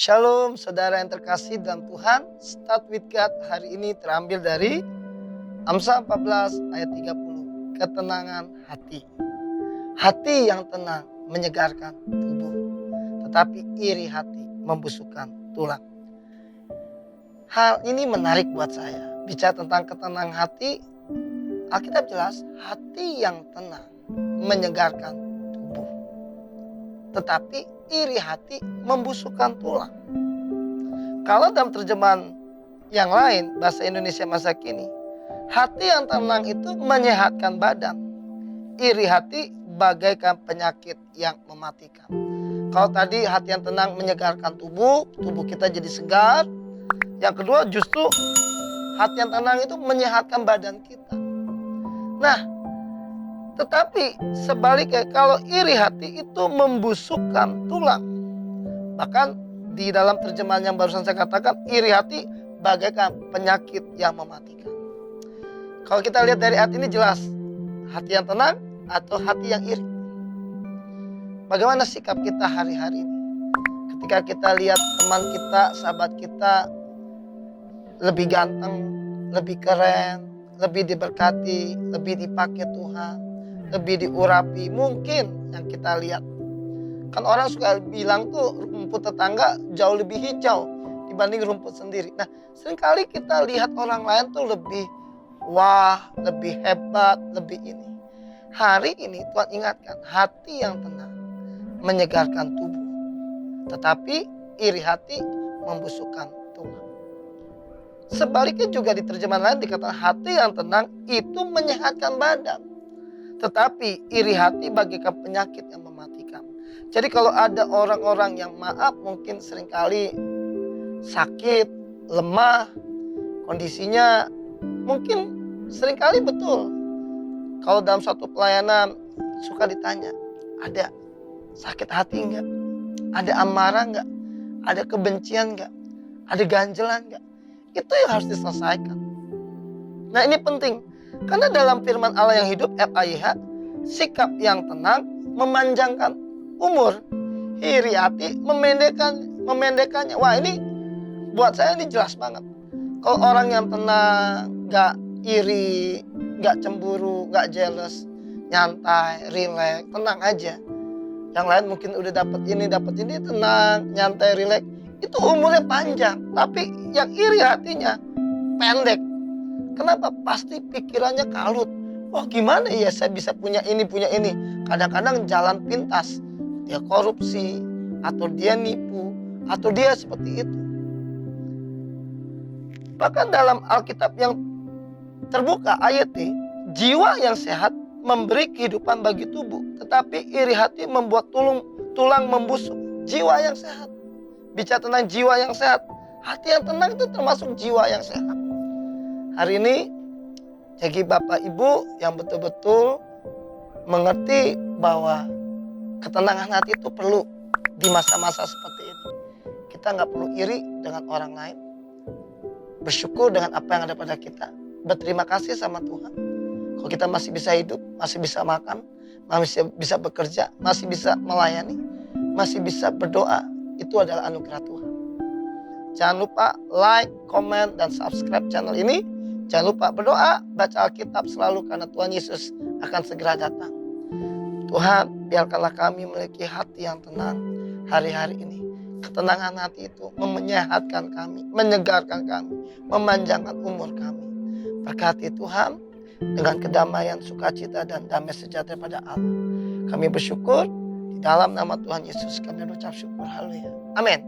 Shalom saudara yang terkasih dalam Tuhan. Start with God hari ini terambil dari Amsal 14 ayat 30. Ketenangan hati. Hati yang tenang menyegarkan tubuh, tetapi iri hati membusukkan tulang. Hal ini menarik buat saya. Bicara tentang ketenangan hati, Alkitab jelas hati yang tenang menyegarkan tubuh, tetapi iri hati membusukkan tulang. Kalau dalam terjemahan yang lain, bahasa Indonesia masa kini, hati yang tenang itu menyehatkan badan. Iri hati bagaikan penyakit yang mematikan. Kalau tadi hati yang tenang menyegarkan tubuh kita jadi segar. Yang kedua justru hati yang tenang itu menyehatkan badan kita. Nah, tetapi sebaliknya kalau iri hati itu membusukkan tulang. Bahkan di dalam terjemahan yang barusan saya katakan, iri hati bagaikan penyakit yang mematikan. Kalau kita lihat dari ayat ini jelas, hati yang tenang atau hati yang iri. Bagaimana sikap kita hari-hari ini? Ketika kita lihat teman kita, sahabat kita lebih ganteng, lebih keren, lebih diberkati, lebih dipakai Tuhan, lebih diurapi, mungkin yang kita lihat. Kan orang suka bilang tuh rumput tetangga jauh lebih hijau dibanding rumput sendiri. Nah, seringkali kita lihat orang lain tuh lebih wah, lebih hebat, lebih ini. Hari ini Tuhan ingatkan, hati yang tenang menyegarkan tubuh, tetapi iri hati membusukkan tulang. Sebaliknya juga di terjemahan lain dikatakan hati yang tenang itu menyehatkan badan, tetapi iri hati bagaikan penyakit yang mematikan. Jadi kalau ada orang-orang yang maaf mungkin seringkali sakit, lemah, kondisinya mungkin seringkali betul. Kalau dalam suatu pelayanan suka ditanya, ada sakit hati enggak? Ada amarah enggak? Ada kebencian enggak? Ada ganjelan enggak? Itu yang harus diselesaikan. Nah, ini penting. Karena dalam firman Allah yang hidup, FAIH, sikap yang tenang memanjangkan umur, iri hati memendekkannya. Wah, ini buat saya ini jelas banget. Kalau orang yang tenang, gak iri, gak cemburu, gak jealous, nyantai, rileks, tenang aja. Yang lain mungkin udah dapat ini, tenang, nyantai, rileks, itu umurnya panjang. Tapi yang iri hatinya pendek. Kenapa? Pasti pikirannya kalut. Wah, gimana ya saya bisa punya ini. Kadang-kadang jalan pintas. Dia korupsi, atau dia nipu, atau dia seperti itu. Bahkan dalam Alkitab yang terbuka ayatnya, jiwa yang sehat memberi kehidupan bagi tubuh, tetapi iri hati membuat tulang membusuk. Jiwa yang sehat. Bicara tentang jiwa yang sehat, hati yang tenang itu termasuk jiwa yang sehat. Hari ini bagi Bapak Ibu yang betul-betul mengerti bahwa ketenangan hati itu perlu di masa-masa seperti ini. Kita nggak perlu iri dengan orang lain. Bersyukur dengan apa yang ada pada kita. Berterima kasih sama Tuhan. Kalau kita masih bisa hidup, masih bisa makan, masih bisa bekerja, masih bisa melayani, masih bisa berdoa, itu adalah anugerah Tuhan. Jangan lupa like, comment, dan subscribe channel ini. Jangan lupa berdoa, baca Alkitab selalu karena Tuhan Yesus akan segera datang. Tuhan, biarkanlah kami memiliki hati yang tenang hari-hari ini. Ketenangan hati itu menyehatkan kami, menyegarkan kami, memanjangkan umur kami. Berkati Tuhan dengan kedamaian, sukacita, dan damai sejahtera pada Allah. Kami bersyukur di dalam nama Tuhan Yesus kami mengucap syukur. Haleluya. Amin.